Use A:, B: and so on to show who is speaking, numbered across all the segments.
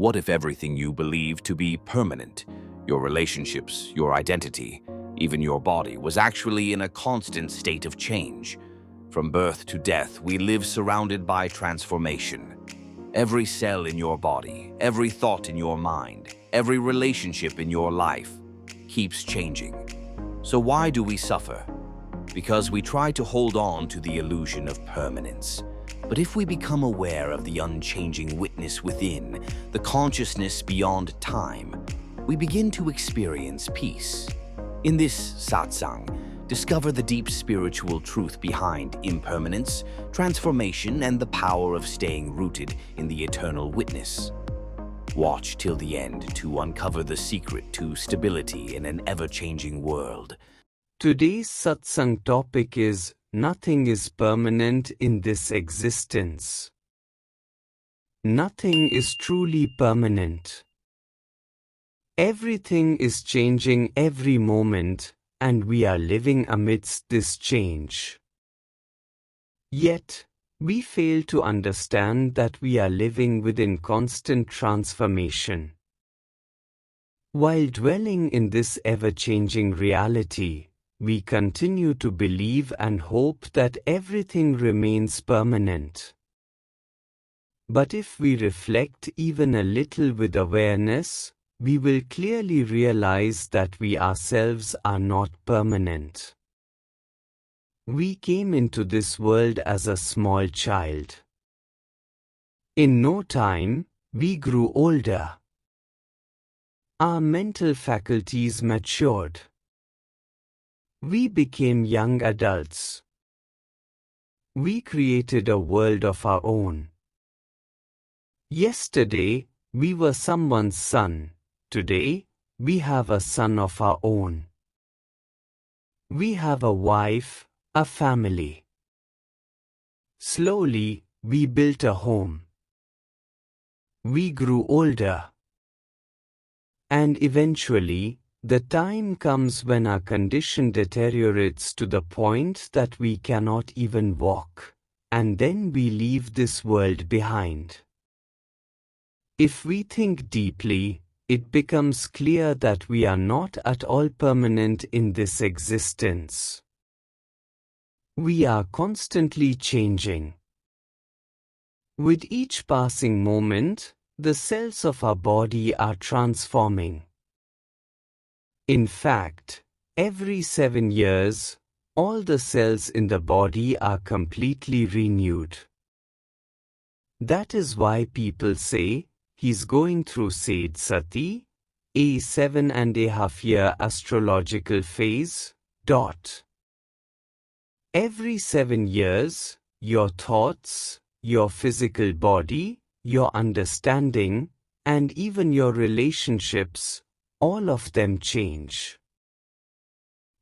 A: What if everything you believe to be permanent, your relationships, your identity, even your body, was actually in a constant state of change? From birth to death, we live surrounded by transformation. Every cell in your body, every thought in your mind, every relationship in your life keeps changing. So why do we suffer? Because we try to hold on to the illusion of permanence. But if we become aware of the unchanging witness within, the consciousness beyond time, we begin to experience peace. In this Satsang, discover the deep spiritual truth behind impermanence, transformation, and the power of staying rooted in the eternal witness. Watch till the end to uncover the secret to stability in an ever-changing world.
B: Today's Satsang topic is Nothing is permanent in this existence. Nothing is truly permanent. Everything is changing every moment, and we are living amidst this change. Yet, we fail to understand that we are living within constant transformation. While dwelling in this ever-changing reality, we continue to believe and hope that everything remains permanent. But if we reflect even a little with awareness, we will clearly realize that we ourselves are not permanent. We came into this world as a small child. In no time, we grew older. Our mental faculties matured. We became young adults. We created a world of our own. Yesterday, we were someone's son. Today, we have a son of our own. We have a wife, a family. Slowly, we built a home. We grew older. And eventually, the time comes when our condition deteriorates to the point that we cannot even walk, and then we leave this world behind. If we think deeply, it becomes clear that we are not at all permanent in this existence. We are constantly changing. With each passing moment, the cells of our body are transforming. In fact, every 7 years, all the cells in the body are completely renewed. That is why people say, he's going through Said Sati, a 7.5-year astrological phase. Every 7 years, your thoughts, your physical body, your understanding, and even your relationships, all of them change.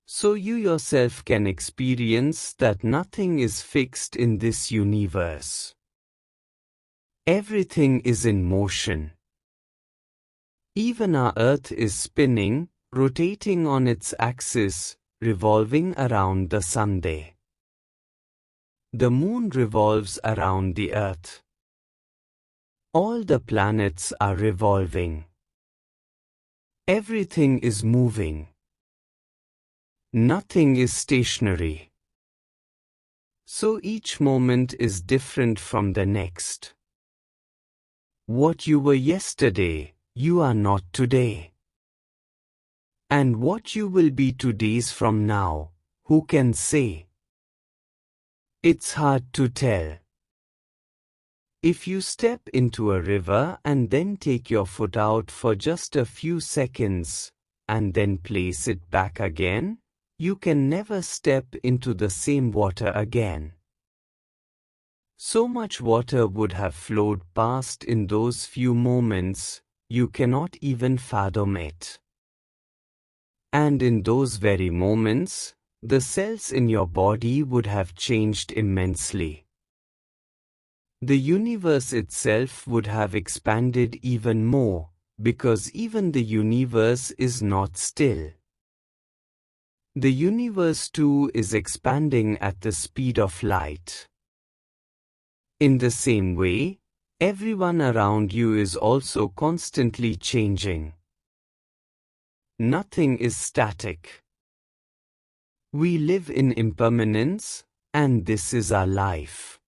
B: So you yourself can experience that nothing is fixed in this universe. Everything is in motion. Even our Earth is spinning, rotating on its axis, revolving around the sun. The moon revolves around the Earth. All the planets are revolving. Everything is moving. Nothing is stationary. So each moment is different from the next. What you were yesterday, you are not today. And what you will be 2 days from now, who can say? It's hard to tell. If you step into a river and then take your foot out for just a few seconds, and then place it back again, you can never step into the same water again. So much water would have flowed past in those few moments, you cannot even fathom it. And in those very moments, the cells in your body would have changed immensely. The universe itself would have expanded even more, because even the universe is not still. The universe too is expanding at the speed of light. In the same way, Everyone around you is also constantly changing. Nothing is static. We live in impermanence, and this is our life.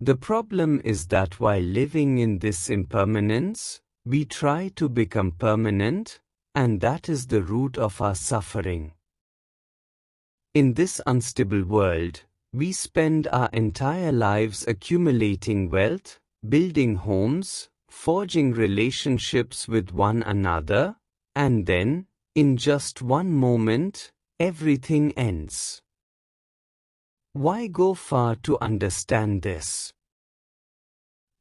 B: The problem is that while living in this impermanence, we try to become permanent, and that is the root of our suffering. In this unstable world, we spend our entire lives accumulating wealth, building homes, forging relationships with one another, and then, in just one moment, everything ends. Why go far to understand this?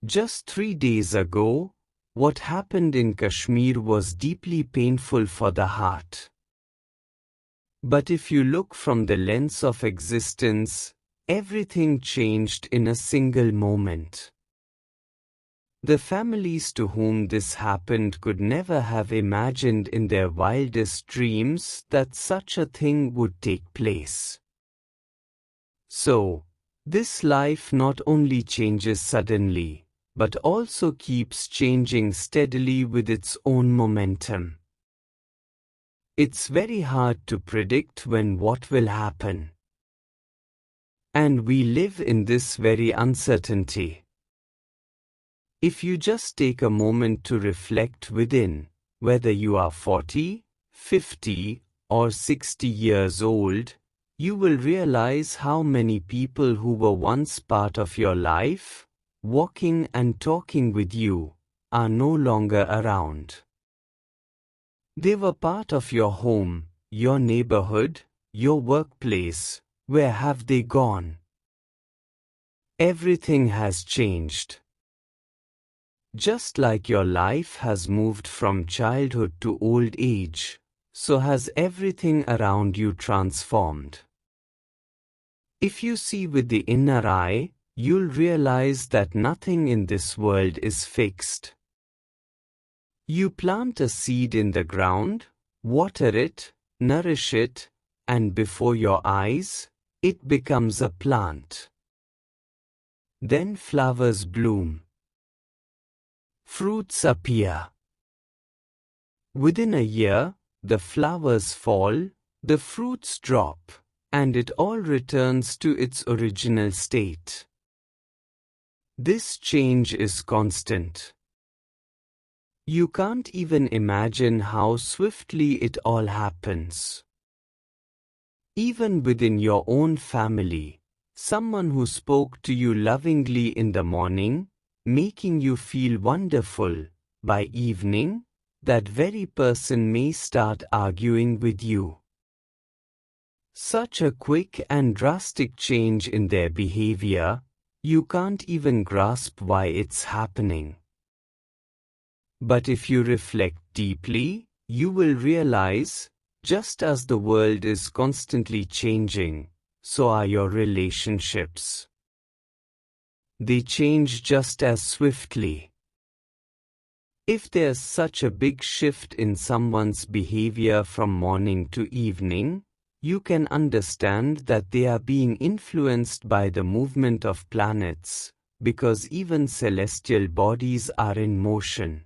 B: Just 3 days ago, what happened in Kashmir was deeply painful for the heart. But if you look from the lens of existence, everything changed in a single moment. The families to whom this happened could never have imagined in their wildest dreams that such a thing would take place. So, this life not only changes suddenly, but also keeps changing steadily with its own momentum. It's very hard to predict when what will happen. And we live in this very uncertainty. If you just take a moment to reflect within, whether you are 40, 50, or 60 years old, you will realize how many people who were once part of your life, walking and talking with you, are no longer around. They were part of your home, your neighborhood, your workplace. Where have they gone? Everything has changed. Just like your life has moved from childhood to old age, so has everything around you transformed. If you see with the inner eye, you'll realize that nothing in this world is fixed. You plant a seed in the ground, water it, nourish it, and before your eyes, it becomes a plant. Then flowers bloom. Fruits appear. Within a year, the flowers fall, the fruits drop, and it all returns to its original state. This change is constant. You can't even imagine how swiftly it all happens. Even within your own family, someone who spoke to you lovingly in the morning, making you feel wonderful, by evening, that very person may start arguing with you. Such a quick and drastic change in their behavior, you can't even grasp why it's happening. But if you reflect deeply, you will realize, just as the world is constantly changing, so are your relationships. They change just as swiftly. If there's such a big shift in someone's behavior from morning to evening, you can understand that they are being influenced by the movement of planets, because even celestial bodies are in motion.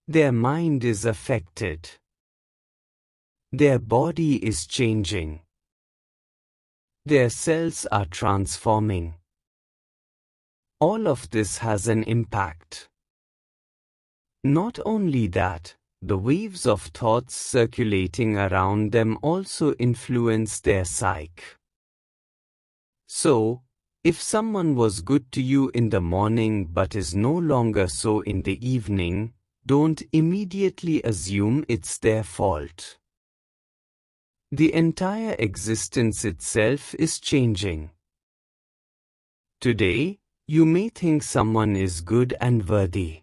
B: Their mind is affected. Their body is changing. Their cells are transforming. All of this has an impact. Not only that, the waves of thoughts circulating around them also influence their psyche. So, if someone was good to you in the morning but is no longer so in the evening, don't immediately assume it's their fault. The entire existence itself is changing. Today, you may think someone is good and worthy.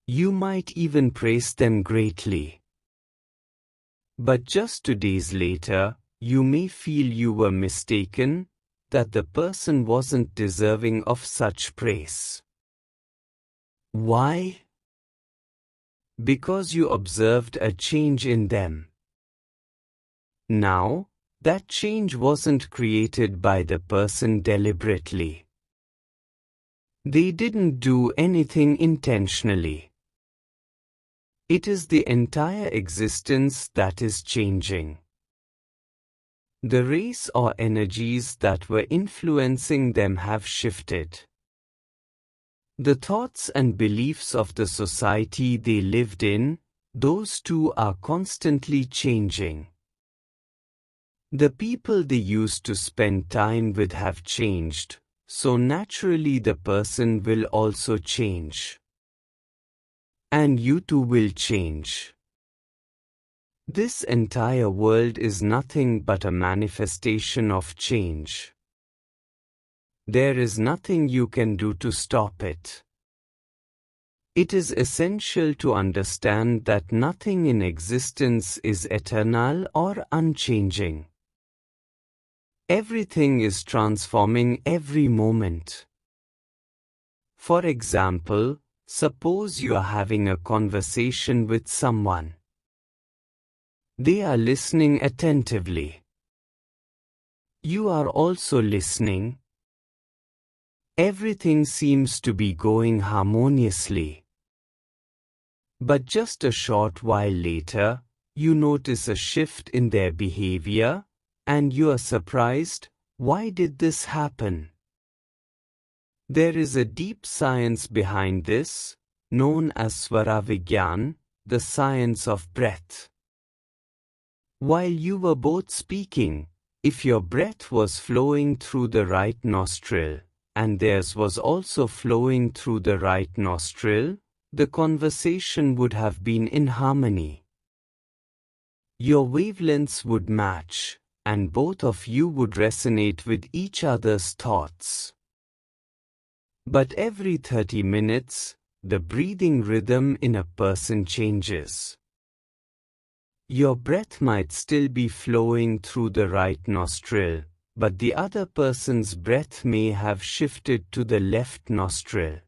B: You might even praise them greatly. But just 2 days later, you may feel you were mistaken, that the person wasn't deserving of such praise. Why? Because you observed a change in them. Now, that change wasn't created by the person deliberately. They didn't do anything intentionally. It is the entire existence that is changing. The rays or energies that were influencing them have shifted. The thoughts and beliefs of the society they lived in, those too are constantly changing. The people they used to spend time with have changed, so naturally the person will also change. And you too will change. This entire world is nothing but a manifestation of change. There is nothing you can do to stop it. It is essential to understand that nothing in existence is eternal or unchanging. Everything is transforming every moment. For example, suppose you are having a conversation with someone. They are listening attentively. You are also listening. Everything seems to be going harmoniously. But just a short while later, you notice a shift in their behavior, and you are surprised, why did this happen? There is a deep science behind this, known as Swara Vigyan, the science of breath. While you were both speaking, if your breath was flowing through the right nostril, and theirs was also flowing through the right nostril, the conversation would have been in harmony. Your wavelengths would match, and both of you would resonate with each other's thoughts. But every 30 minutes, the breathing rhythm in a person changes. Your breath might still be flowing through the right nostril, but the other person's breath may have shifted to the left nostril.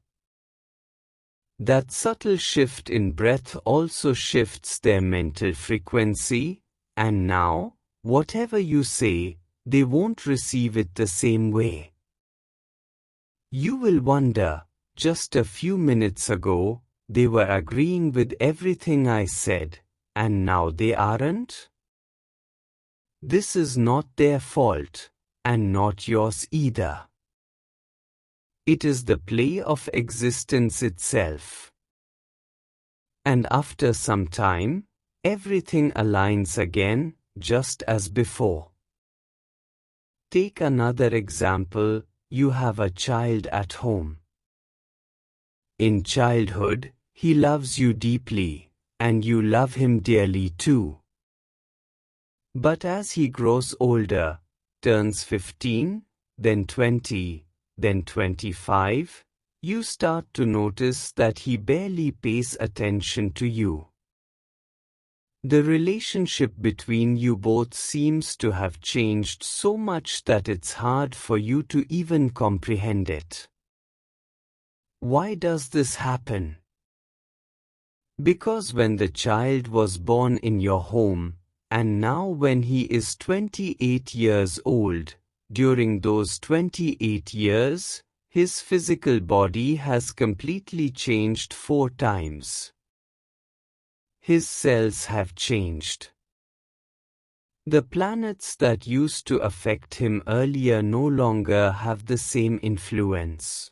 B: That subtle shift in breath also shifts their mental frequency, and now, whatever you say, they won't receive it the same way. You will wonder, just a few minutes ago, they were agreeing with everything I said, and now they aren't? This is not their fault, and not yours either. It is the play of existence itself. And after some time, everything aligns again, just as before. Take another example, you have a child at home. In childhood, he loves you deeply, and you love him dearly too. But as he grows older, turns 15, then 20, then 25, you start to notice that he barely pays attention to you. The relationship between you both seems to have changed so much that it's hard for you to even comprehend it. Why does this happen? Because when the child was born in your home, and now when he is 28 years old, during those 28 years, his physical body has completely changed 4 times. His cells have changed. The planets that used to affect him earlier no longer have the same influence.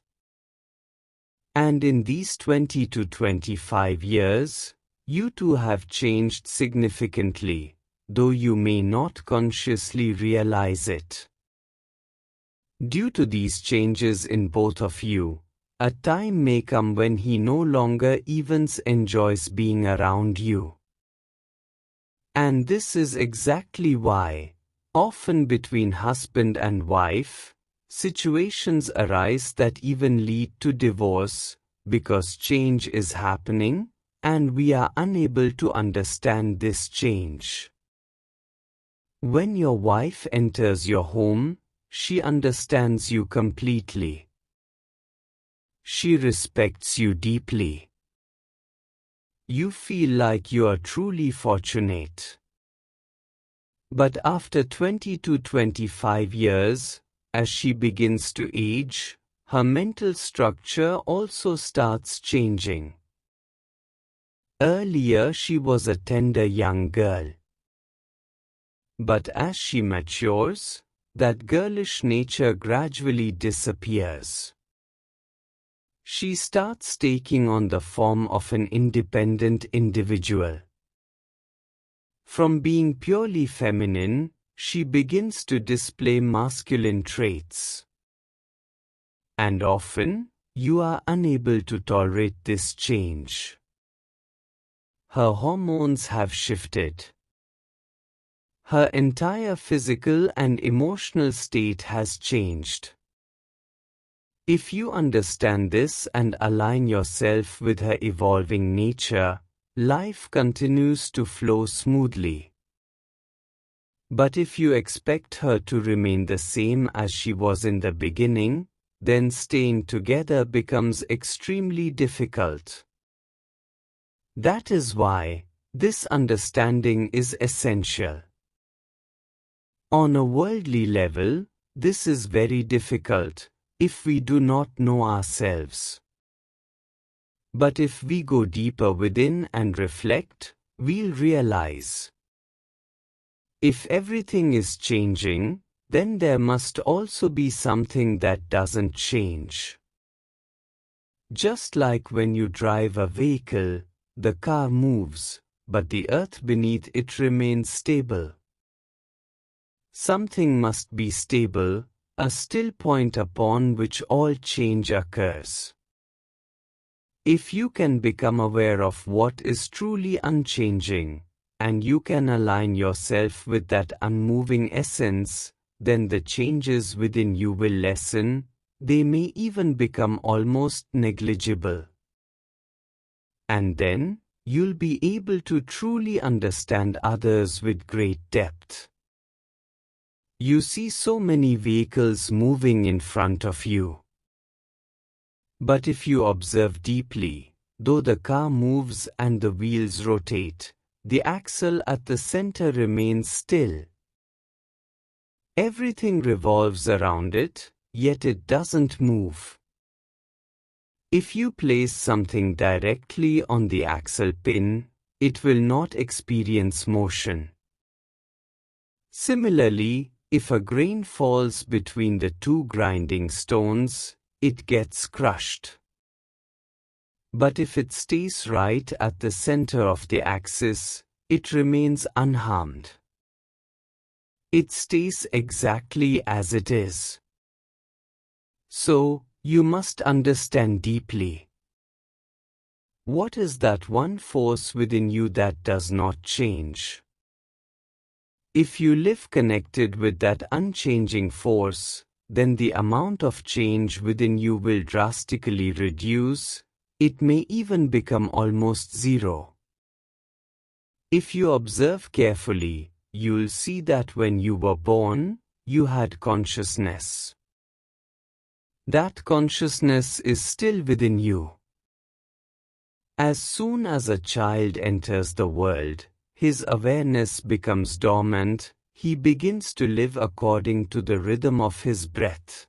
B: And in these 20 to 25 years, you too have changed significantly, though you may not consciously realize it. Due to these changes in both of you, a time may come when he no longer even enjoys being around you. And this is exactly why, often between husband and wife, situations arise that even lead to divorce, because change is happening, and we are unable to understand this change. When your wife enters your home, she understands you completely. She respects you deeply. You feel like you are truly fortunate. But after 20 to 25 years, as she begins to age, her mental structure also starts changing. Earlier she was a tender young girl. But as she matures, that girlish nature gradually disappears. She starts taking on the form of an independent individual. From being purely feminine, she begins to display masculine traits. And often, you are unable to tolerate this change. Her hormones have shifted. Her entire physical and emotional state has changed. If you understand this and align yourself with her evolving nature, life continues to flow smoothly. But if you expect her to remain the same as she was in the beginning, then staying together becomes extremely difficult. That is why this understanding is essential. On a worldly level, this is very difficult if we do not know ourselves. But if we go deeper within and reflect, we'll realize. If everything is changing, then there must also be something that doesn't change. Just like when you drive a vehicle, the car moves, but the earth beneath it remains stable. Something must be stable, a still point upon which all change occurs. If you can become aware of what is truly unchanging, and you can align yourself with that unmoving essence, then the changes within you will lessen, they may even become almost negligible. And then, you'll be able to truly understand others with great depth. You see so many vehicles moving in front of you. But if you observe deeply, though the car moves and the wheels rotate, the axle at the center remains still. Everything revolves around it, yet it doesn't move. If you place something directly on the axle pin, it will not experience motion. Similarly, if a grain falls between the two grinding stones, it gets crushed. But if it stays right at the center of the axis, it remains unharmed. It stays exactly as it is. So, you must understand deeply. What is that one force within you that does not change? If you live connected with that unchanging force, then the amount of change within you will drastically reduce, it may even become almost zero. If you observe carefully, you'll see that when you were born, you had consciousness. That consciousness is still within you. As soon as a child enters the world, his awareness becomes dormant, he begins to live according to the rhythm of his breath.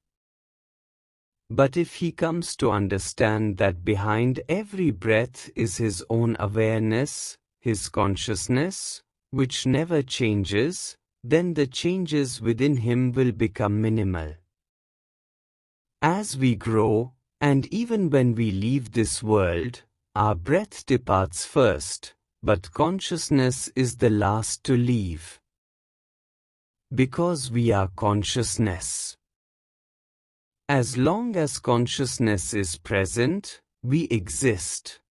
B: But if he comes to understand that behind every breath is his own awareness, his consciousness, which never changes, then the changes within him will become minimal. As we grow, and even when we leave this world, our breath departs first, but consciousness is the last to leave. Because we are consciousness. As long as consciousness is present, we exist.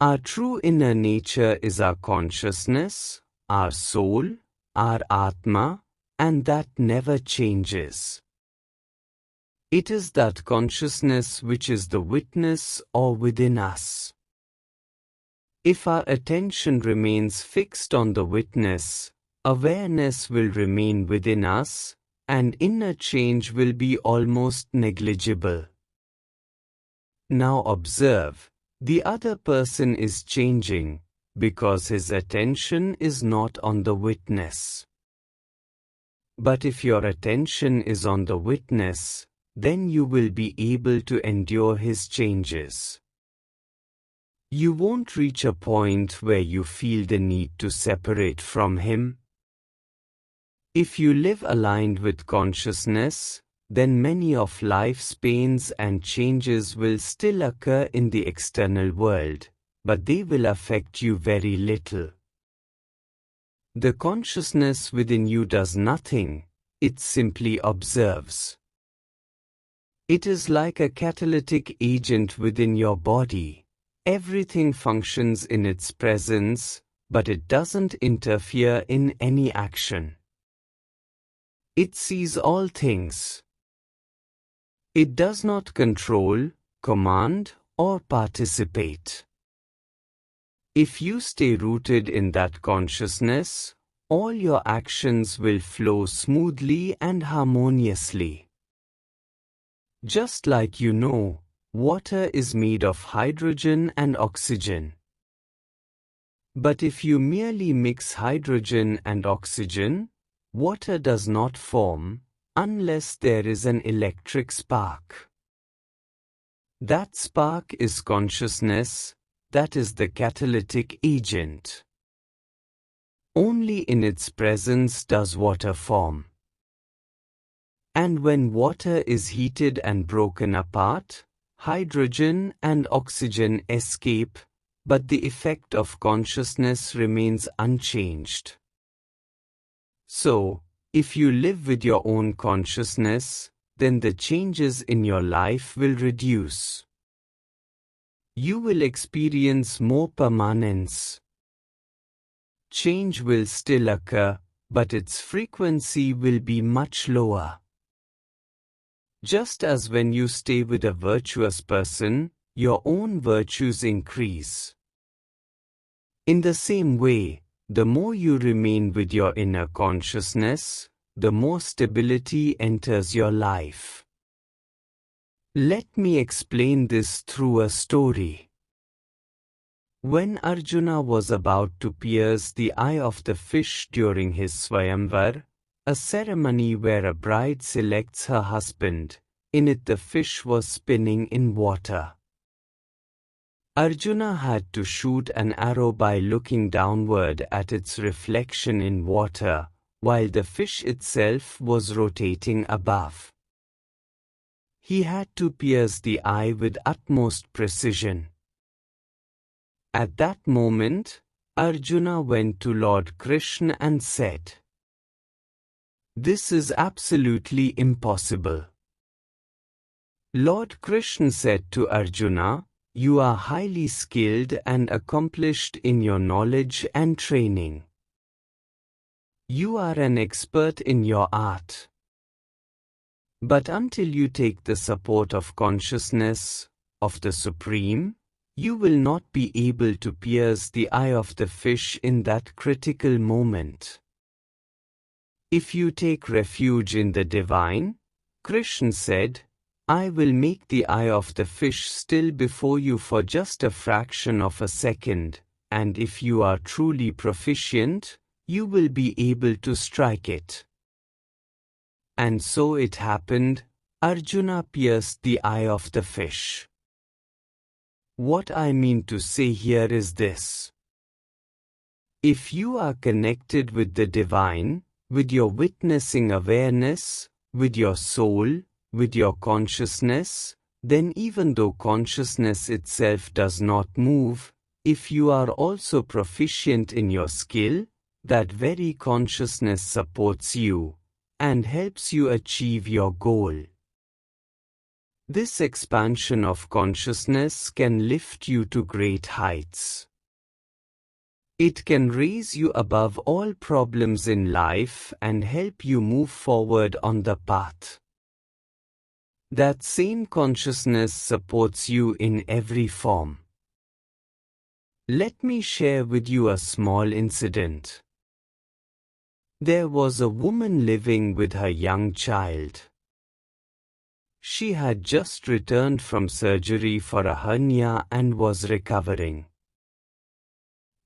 B: Our true inner nature is our consciousness, our soul, our Atma, and that never changes. It is that consciousness which is the witness or within us. If our attention remains fixed on the witness, awareness will remain within us, and inner change will be almost negligible. Now observe, the other person is changing, because his attention is not on the witness. But if your attention is on the witness, then you will be able to endure his changes. You won't reach a point where you feel the need to separate from him. If you live aligned with consciousness, then many of life's pains and changes will still occur in the external world, but they will affect you very little. The consciousness within you does nothing, it simply observes. It is like a catalytic agent within your body. Everything functions in its presence, but it doesn't interfere in any action. It sees all things. It does not control, command, or participate. If you stay rooted in that consciousness, all your actions will flow smoothly and harmoniously. Just like you know, water is made of hydrogen and oxygen. But if you merely mix hydrogen and oxygen, water does not form, unless there is an electric spark. That spark is consciousness, that is the catalytic agent. Only in its presence does water form. And when water is heated and broken apart, hydrogen and oxygen escape, but the effect of consciousness remains unchanged. So, if you live with your own consciousness, then the changes in your life will reduce. You will experience more permanence. Change will still occur, but its frequency will be much lower. Just as when you stay with a virtuous person, your own virtues increase. In the same way, the more you remain with your inner consciousness, the more stability enters your life. Let me explain this through a story. When Arjuna was about to pierce the eye of the fish during his Swayamvar, a ceremony where a bride selects her husband, in it the fish was spinning in water. Arjuna had to shoot an arrow by looking downward at its reflection in water, while the fish itself was rotating above. He had to pierce the eye with utmost precision. At that moment, Arjuna went to Lord Krishna and said, "This is absolutely impossible." Lord Krishna said to Arjuna, "You are highly skilled and accomplished in your knowledge and training. You are an expert in your art. But until you take the support of consciousness, of the Supreme, you will not be able to pierce the eye of the fish in that critical moment. If you take refuge in the divine," Krishna said, "I will make the eye of the fish still before you for just a fraction of a second, and if you are truly proficient, you will be able to strike it." And so it happened, Arjuna pierced the eye of the fish. What I mean to say here is this. If you are connected with the divine, with your witnessing awareness, with your soul, with your consciousness, then even though consciousness itself does not move, if you are also proficient in your skill, that very consciousness supports you and helps you achieve your goal. This expansion of consciousness can lift you to great heights. It can raise you above all problems in life and help you move forward on the path. That same consciousness supports you in every form. Let me share with you a small incident. There was a woman living with her young child. She had just returned from surgery for a hernia and was recovering.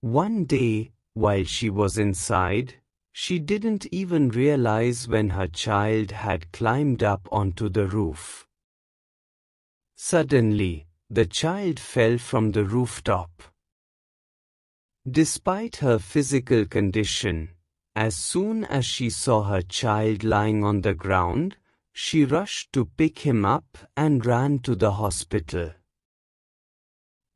B: One day, while she was inside, She didn't even realize when her child had climbed up onto the roof. Suddenly, the child fell from the rooftop. Despite her physical condition, as soon as she saw her child lying on the ground, she rushed to pick him up and ran to the hospital.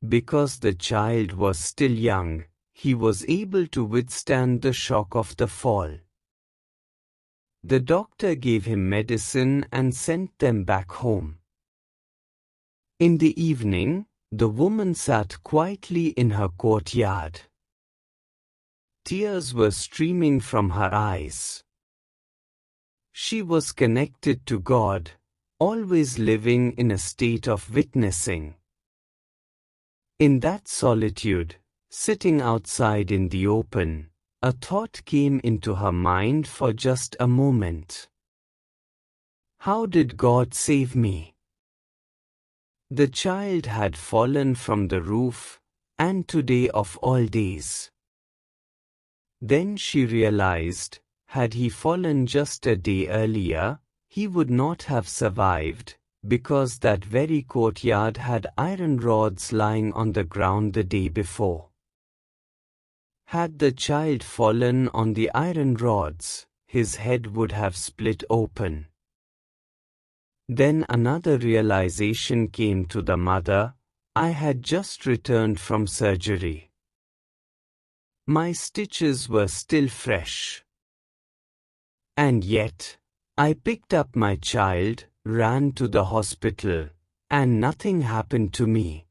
B: Because the child was still young, he was able to withstand the shock of the fall. The doctor gave him medicine and sent them back home. In the evening, the woman sat quietly in her courtyard. Tears were streaming from her eyes. She was connected to God, always living in a state of witnessing. In that solitude, sitting outside in the open, a thought came into her mind for just a moment. How did God save me? The child had fallen from the roof, and today of all days. Then she realized, had he fallen just a day earlier, he would not have survived, because that very courtyard had iron rods lying on the ground the day before. Had the child fallen on the iron rods, his head would have split open. Then another realization came to the mother. I had just returned from surgery. My stitches were still fresh. And yet, I picked up my child, ran to the hospital, and nothing happened to me.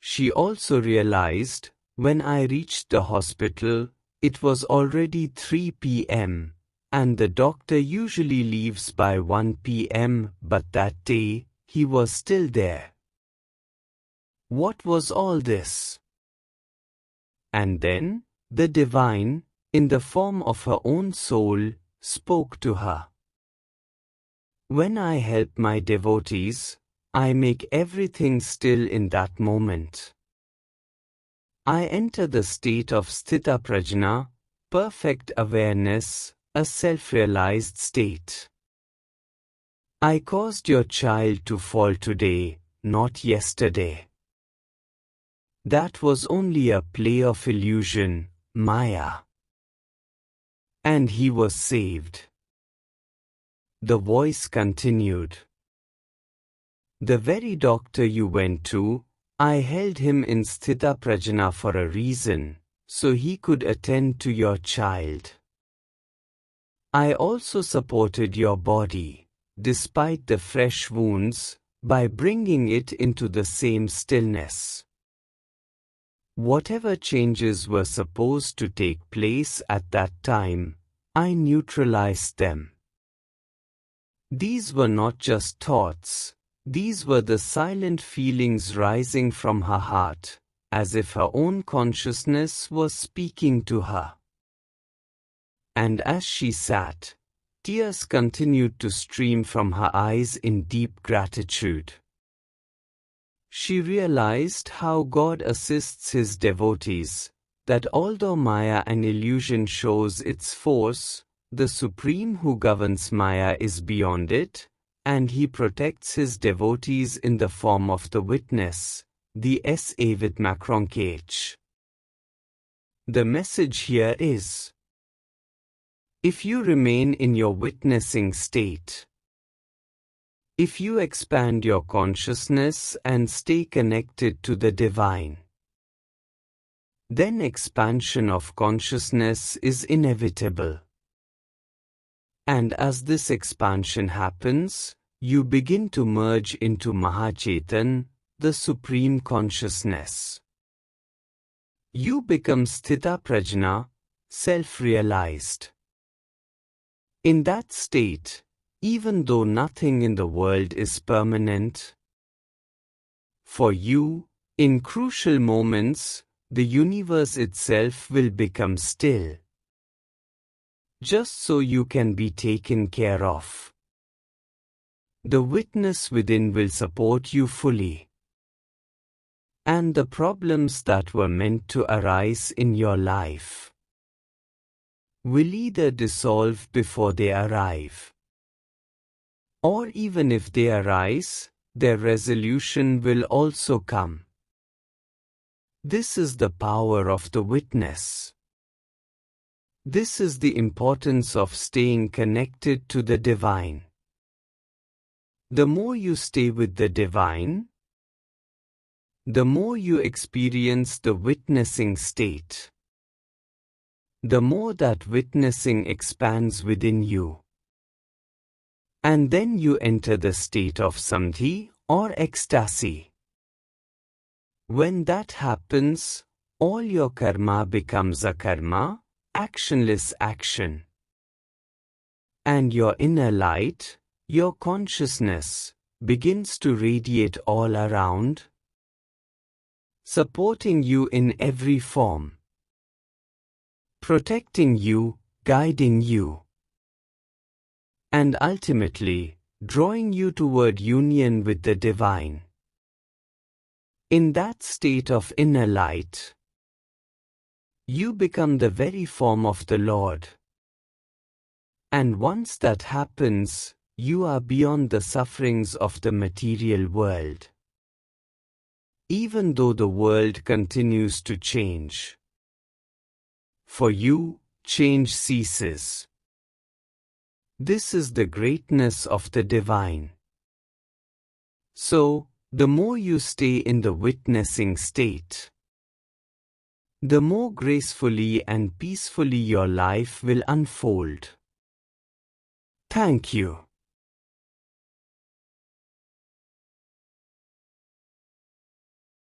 B: She also realized, when I reached the hospital, it was already 3 p.m., and the doctor usually leaves by 1 p.m., but that day, he was still there. What was all this? And then, the divine, in the form of her own soul, spoke to her. When I help my devotees, I make everything still in that moment. I enter the state of sthita prajna, perfect awareness, a self-realized state. I caused your child to fall today, not yesterday. That was only a play of illusion, Maya. And he was saved. The voice continued. The very doctor you went to, I held him in sthita prajna for a reason, so he could attend to your child. I also supported your body, despite the fresh wounds, by bringing it into the same stillness. Whatever changes were supposed to take place at that time, I neutralized them. These were not just thoughts, these were the silent feelings rising from her heart, as if her own consciousness was speaking to her. And as she sat, tears continued to stream from her eyes in deep gratitude. She realized how God assists His devotees, that although Maya an illusion shows its force, the Supreme who governs Maya is beyond it, and He protects His devotees in the form of the witness, the Savitmakronkh. The message here is: if you remain in your witnessing state, if you expand your consciousness and stay connected to the divine, then expansion of consciousness is inevitable. And as this expansion happens, you begin to merge into Mahachetan, the Supreme Consciousness. You become Sthita Prajna, self-realized. In that state, even though nothing in the world is permanent, for you, in crucial moments, the universe itself will become still, just so you can be taken care of. The witness within will support you fully. And the problems that were meant to arise in your life, will either dissolve before they arrive. Or even if they arise, their resolution will also come. This is the power of the witness. This is the importance of staying connected to the divine. The more you stay with the divine, the more you experience the witnessing state. The more that witnessing expands within you. And then you enter the state of samadhi or ecstasy. When that happens, all your karma becomes a karma, actionless action. And your inner light, your consciousness, begins to radiate all around, supporting you in every form, protecting you, guiding you, and ultimately, drawing you toward union with the divine. In that state of inner light, you become the very form of the Lord. And once that happens, you are beyond the sufferings of the material world. Even though the world continues to change, for you, change ceases. This is the greatness of the divine. So, the more you stay in the witnessing state, the more gracefully and peacefully your life will unfold. Thank you.